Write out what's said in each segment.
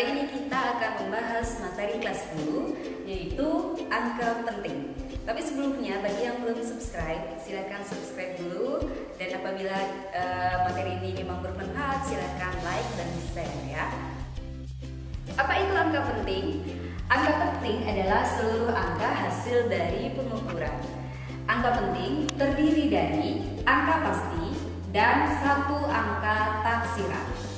Kali ini kita akan membahas materi kelas 10, yaitu angka penting. Tapi sebelumnya, bagi yang belum subscribe, silakan subscribe dulu. Dan apabila materi ini memang bermanfaat, silakan like dan share ya. Apa itu angka penting? Angka penting adalah seluruh angka hasil dari pengukuran. Angka penting terdiri dari angka pasti dan satu angka taksiran.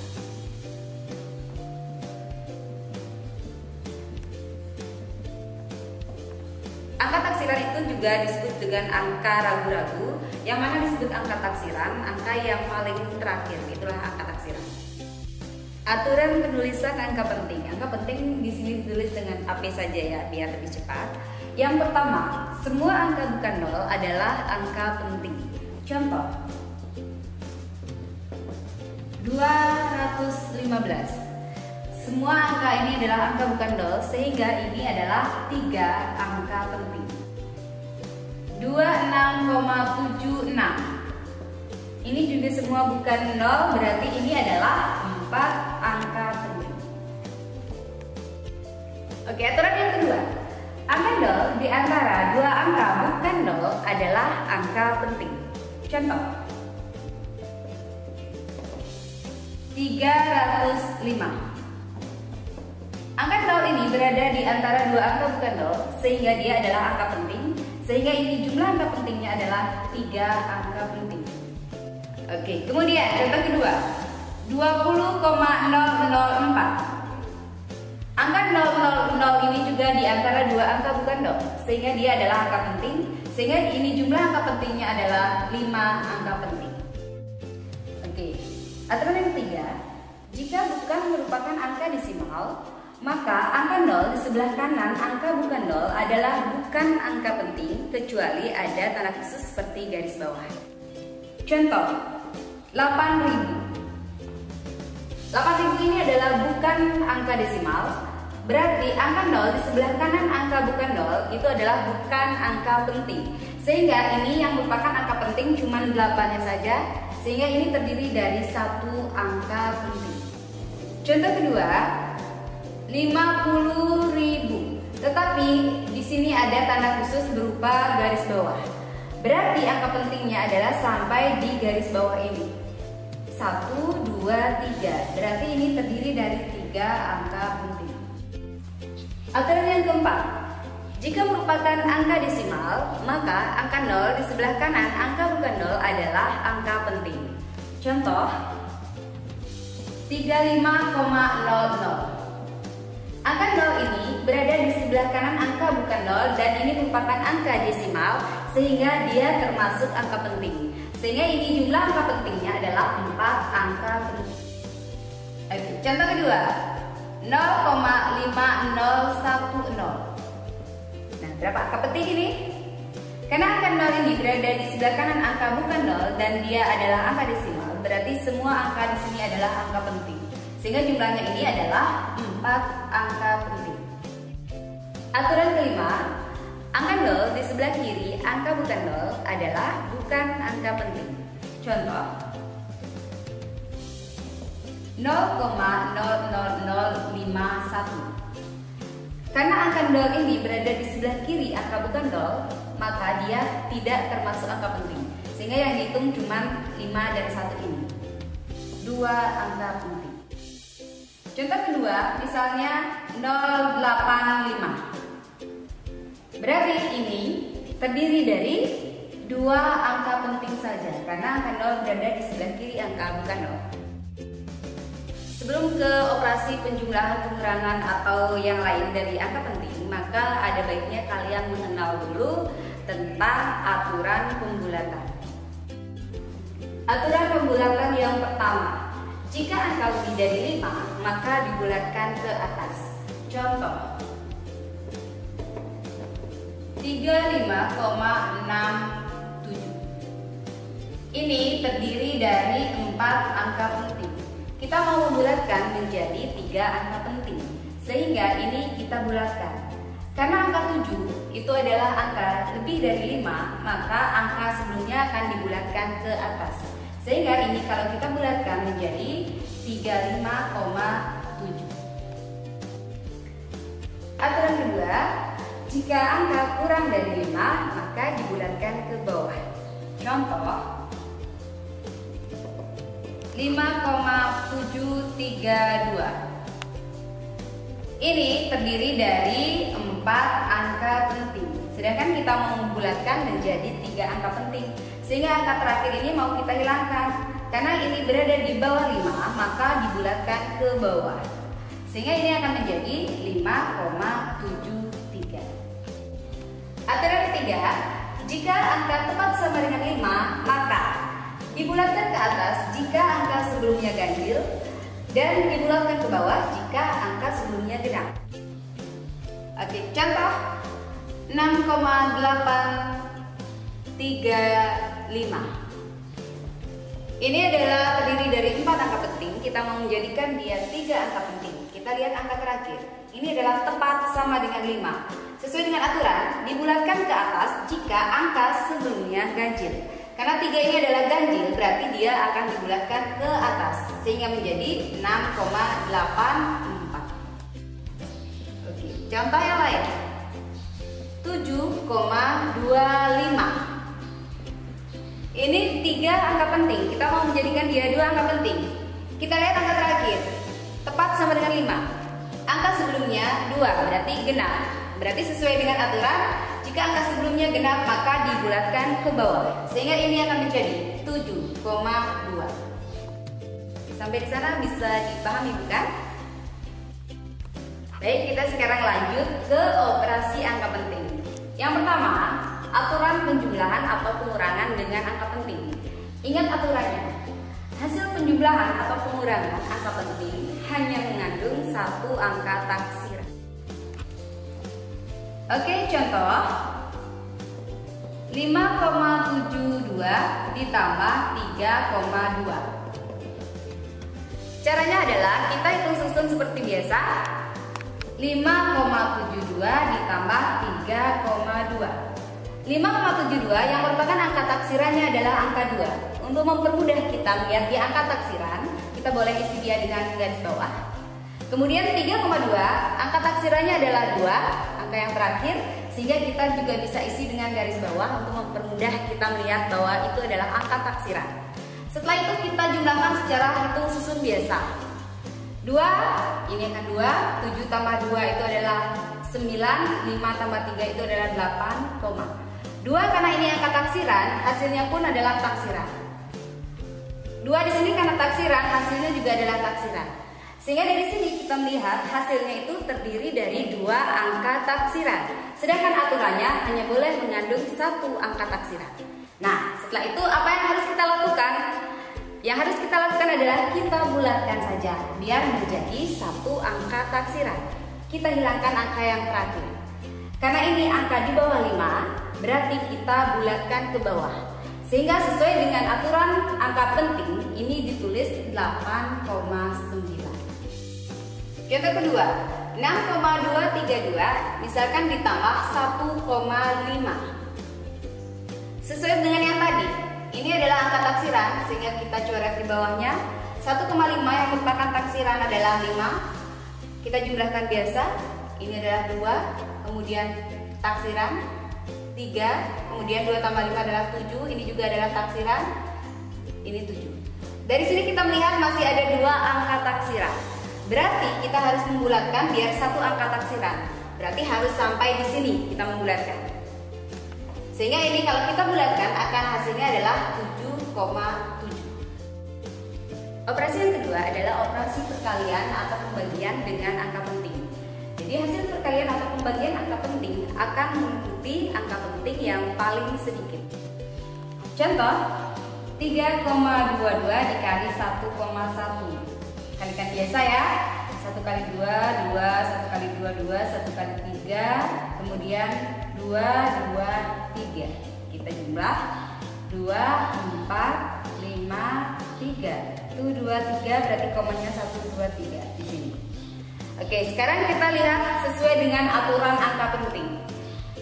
Angka taksiran itu juga disebut dengan angka ragu-ragu, yang mana disebut angka taksiran, angka yang paling terakhir, itulah angka taksiran. Aturan penulisan angka penting. Angka penting di sini ditulis dengan AP saja ya, biar lebih cepat. Yang pertama, semua angka bukan nol adalah angka penting. Contoh, 215. Semua angka ini adalah angka bukan nol, sehingga ini adalah 3 angka penting. 26,76. Ini juga semua bukan nol, berarti ini adalah 4 angka penting. Oke, aturan yang kedua. Angka nol di antara dua angka bukan nol adalah angka penting. Contoh, 305. Angka nol ini berada di antara dua angka bukan nol, sehingga dia adalah angka penting. Sehingga ini jumlah angka pentingnya adalah 3 angka penting. Oke, kemudian contoh kedua, 20,004. Angka 000 ini juga di antara dua angka bukan nol, sehingga dia adalah angka penting. Sehingga ini jumlah angka pentingnya adalah 5 angka penting. Oke, aturan yang ketiga, jika bukan merupakan angka desimal, maka angka 0 di sebelah kanan angka bukan nol adalah bukan angka penting, kecuali ada tanda khusus seperti garis bawah. Contoh, 8.000. 8.000 ini adalah bukan angka desimal, berarti angka 0 di sebelah kanan angka bukan nol itu adalah bukan angka penting. Sehingga ini yang merupakan angka penting cuma 8-nya saja, sehingga ini terdiri dari satu angka penting. Contoh kedua, 50.000. Tetapi di sini ada tanda khusus berupa garis bawah. Berarti angka pentingnya adalah sampai di garis bawah ini. 1, 2, 3. Berarti ini terdiri dari 3 angka penting. Aturan yang keempat, jika merupakan angka desimal, maka angka 0 di sebelah kanan angka bukan nol adalah angka penting. Contoh, 35,00. Angka 0 ini berada di sebelah kanan angka bukan nol dan ini merupakan angka desimal, sehingga dia termasuk angka penting. Sehingga ini jumlah angka pentingnya adalah 4 angka penting. Oke, contoh kedua, 0,5010. Nah, berapa angka penting ini? Karena angka 0 ini berada di sebelah kanan angka bukan nol dan dia adalah angka desimal, berarti semua angka di sini adalah angka penting. Sehingga jumlahnya ini adalah 4 angka penting. Aturan kelima, angka 0 di sebelah kiri angka bukan nol adalah bukan angka penting. Contoh, 0,00051. Karena angka 0 ini berada di sebelah kiri angka bukan nol, maka dia tidak termasuk angka penting. Sehingga yang dihitung cuma 5 dan 1 ini. 2 angka penting. Contoh kedua, misalnya 085. Berarti ini terdiri dari 2 angka penting saja, karena angka 0 berada di sebelah kiri angka bukan nol. Sebelum ke operasi penjumlahan, pengurangan atau yang lain dari angka penting, maka ada baiknya kalian mengenal dulu tentang aturan pembulatan. Aturan pembulatan yang pertama, jika angka lebih dari 5, maka dibulatkan ke atas. Contoh, 35,67. Ini terdiri dari 4 angka penting. Kita mau membulatkan menjadi 3 angka penting, sehingga ini kita bulatkan. Karena angka 7 itu adalah angka lebih dari 5, maka angka sebelumnya akan dibulatkan ke atas. Sehingga ini kalau kita bulatkan menjadi 35,7. Jika angka kurang dari 5, maka dibulatkan ke bawah. Contoh 5,732. Ini terdiri dari 4 angka penting. Sedangkan kita mau membulatkan menjadi 3 angka penting. Sehingga angka terakhir ini mau kita hilangkan. Karena ini berada di bawah 5, maka dibulatkan ke bawah. Sehingga ini akan menjadi 5,73. Aturan ketiga, jika angka tepat sama dengan 5, maka dibulatkan ke atas jika angka sebelumnya ganjil dan dibulatkan ke bawah jika angka sebelumnya genap. Oke, contoh 6,835. Ini adalah terdiri dari 4 angka penting. Kita mau menjadikan dia 3 angka penting. Kita lihat angka terakhir. Ini adalah tepat sama dengan 5. Sesuai dengan aturan, dibulatkan ke atas jika angka sebelumnya ganjil. Karena 3 ini adalah ganjil, berarti dia akan dibulatkan ke atas sehingga menjadi 6,84. Oke, contoh yang lain. 7,25. Ini 3 angka penting. Kita mau menjadikan dia 2 angka penting. Kita lihat angka terakhir. Tepat sama dengan 5. Angka sebelumnya 2, berarti genap. Berarti sesuai dengan aturan, jika angka sebelumnya genap maka dibulatkan ke bawah. Sehingga ini akan menjadi 7,2. Sampai di sana bisa dipahami bukan? Baik, kita sekarang lanjut ke operasi angka penting. Yang pertama, aturan penjumlahan atau pengurangan dengan angka penting. Ingat aturannya. Hasil penjumlahan atau pengurangan angka penting hanya mengandung 1 angka taksiran. Oke, contoh 5,72 ditambah 3,2. Caranya adalah kita hitung susun seperti biasa. 5,72 ditambah 3,2. 5,72 yang merupakan angka taksirannya adalah angka 2. Untuk mempermudah kita melihat di angka taksiran, kita boleh isi dia dengan garis bawah. Kemudian 3,2 angka taksirannya adalah 2, angka yang terakhir, sehingga kita juga bisa isi dengan garis bawah untuk mempermudah kita melihat bahwa itu adalah angka taksiran. Setelah itu kita jumlahkan secara hitung susun biasa. 2, ini akan 2, 7 tambah 2 itu adalah 9, 5 tambah 3 itu adalah 8, 2 karena ini angka taksiran, hasilnya pun adalah taksiran. 2 di sini karena taksiran, hasilnya juga adalah taksiran. Sehingga dari sini kita melihat hasilnya itu terdiri dari 2 angka taksiran. Sedangkan aturannya hanya boleh mengandung 1 angka taksiran. Nah, setelah itu apa yang harus kita lakukan? Yang harus kita lakukan adalah kita bulatkan saja biar menjadi 1 angka taksiran. Kita hilangkan angka yang terakhir. Karena ini angka di bawah 5, berarti kita bulatkan ke bawah. Sehingga sesuai dengan aturan angka penting, ini ditulis 8,9. Contoh kedua, 6,232 misalkan ditambah 1,5. Sesuai dengan yang tadi, ini adalah angka taksiran sehingga kita coret di bawahnya. 1,5 yang merupakan taksiran adalah 5. Kita jumlahkan biasa, ini adalah 2, kemudian taksiran 3, kemudian 2 tambah 5 adalah 7, ini juga adalah taksiran, ini 7. Dari sini kita melihat masih ada 2 angka taksiran. Berarti kita harus membulatkan biar 1 angka taksiran. Berarti harus sampai di sini kita membulatkan. Sehingga ini kalau kita bulatkan akan hasilnya adalah 7,7. Operasi yang kedua adalah operasi perkalian atau pembagian dengan angka penting. Jadi hasil perkalian atau pembagian angka penting akan mengikuti angka penting yang paling sedikit. Contoh, 3,22 dikali 1,1. Kalikan biasa ya. 1 kali 2, 2, 1 kali 2, 2, 1 kali 3, kemudian 2, 2, 3. Kita jumlah 2, 4, 5, 3. Itu 2, 3 berarti komanya 1, 2, 3 di sini. Oke, sekarang kita lihat sesuai dengan aturan angka penting.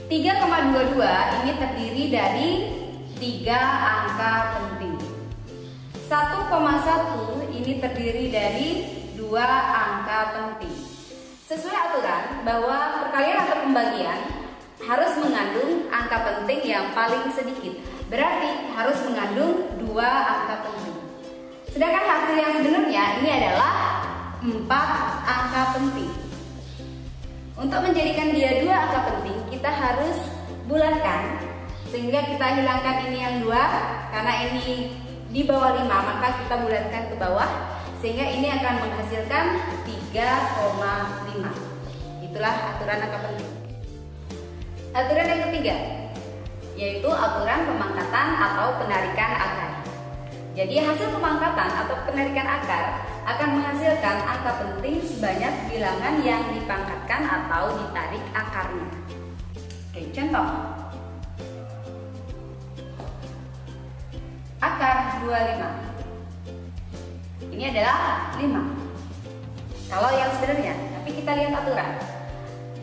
3,22 ini terdiri dari 3 angka penting. 1,1 ini terdiri dari 2 angka penting. Sesuai aturan bahwa perkalian atau pembagian harus mengandung angka penting yang paling sedikit. Berarti harus mengandung 2 angka penting. Sedangkan hasil yang sebenarnya ini adalah 4 angka penting. Untuk menjadikan dia 2 angka penting, kita harus bulatkan. Sehingga kita hilangkan ini yang 2, karena ini di bawah 5, maka kita bulatkan ke bawah. Sehingga ini akan menghasilkan 3,5. Itulah aturan angka penting. Aturan yang ketiga, yaitu aturan pemangkatan atau penarikan akar. Jadi hasil pemangkatan atau penarikan akar akan menghasilkan angka penting sebanyak bilangan yang dipangkatkan atau ditarik akarnya. Oke, contoh. Akar 25. Ini adalah 5. Kalau yang sebenarnya, tapi kita lihat aturan.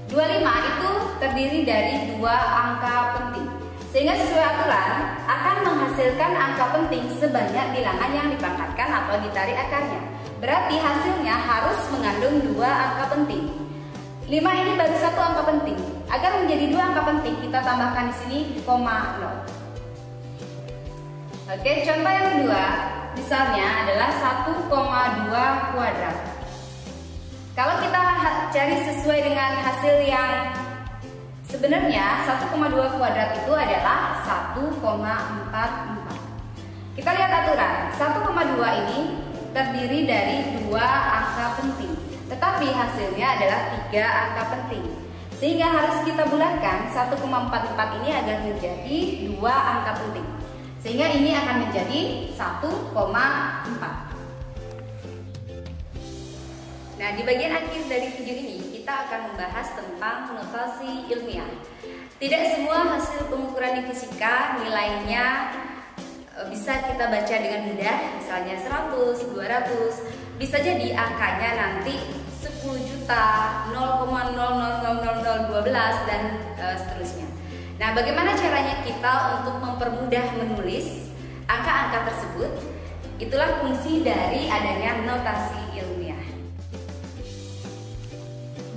25 itu terdiri dari 2 angka penting. Sehingga sesuai aturan akan menghasilkan angka penting sebanyak bilangan yang dipangkatkan atau ditarik akarnya. Berarti hasilnya harus mengandung 2 angka penting. 5 ini baru 1 angka penting. Agar menjadi 2 angka penting, kita tambahkan di sini koma 0. Oke, contoh yang kedua, misalnya adalah 1,2 kuadrat. Kalau kita cari sesuai dengan hasil yang sebenarnya, 1,2 kuadrat itu adalah 1,44. Kita lihat aturan. 1,2 ini terdiri dari 2 angka penting, tetapi hasilnya adalah 3 angka penting. Sehingga harus kita bulatkan 1,44 ini agar menjadi 2 angka penting. Sehingga ini akan menjadi 1,4. Nah, di bagian akhir dari video ini kita akan membahas tentang notasi ilmiah. Tidak semua hasil pengukuran di fisika nilainya bisa kita baca dengan mudah, misalnya 100, 200. Bisa jadi angkanya nanti 10 juta, 0,000012 dan seterusnya. Nah, bagaimana caranya kita untuk mempermudah menulis angka-angka tersebut? Itulah fungsi dari adanya notasi ilmiah.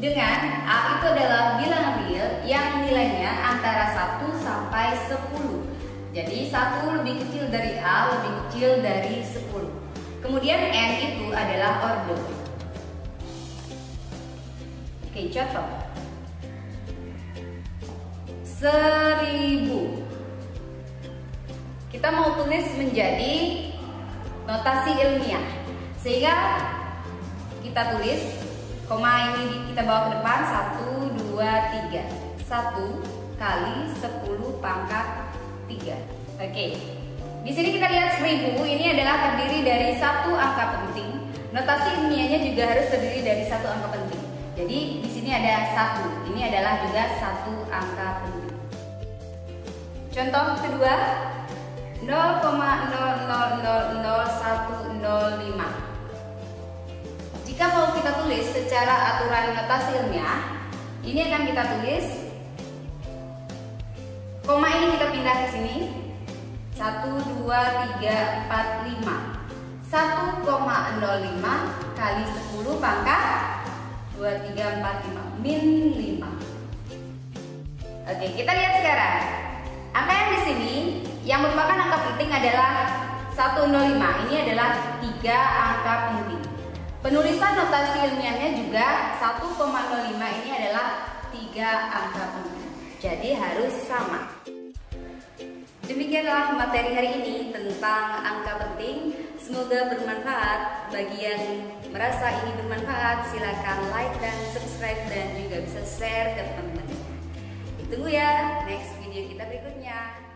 Dengan A itu adalah bilangan real yang nilainya antara 1 sampai 10. Jadi 1 lebih kecil dari A, lebih kecil dari 10. Kemudian N itu adalah ordo. Oke, contoh. 1000. Kita mau tulis menjadi notasi ilmiah. Sehingga kita tulis koma ini kita bawa ke depan 1, 2, 3. 1 kali 10 pangkat 3. Oke. Di sini kita lihat 1000 ini adalah terdiri dari 1 angka penting. Notasi ilmiahnya juga harus terdiri dari 1 angka penting. Jadi di sini ada 1. Ini adalah juga 1 angka penting. Contoh kedua, 0,000105. Jika mau kita tulis secara aturan notasi ilmiah, ini akan kita tulis koma ini kita pindah ke sini. 1, 2, 3, 4, 5. 1,05 kali 10 pangkat 2, 3, 4, 5 min 5. Oke, kita lihat sekarang. Angka yang di sini yang merupakan angka penting adalah 105. Ini adalah 3 angka penting. Penulisan notasi ilmiahnya juga 1,05 ini adalah 3 angka penting. Jadi harus sama. Demikianlah materi hari ini tentang angka penting. Semoga bermanfaat. Bagi yang merasa ini bermanfaat, silakan like dan subscribe dan juga bisa share ke teman-teman. Ditunggu ya next video kita berikutnya.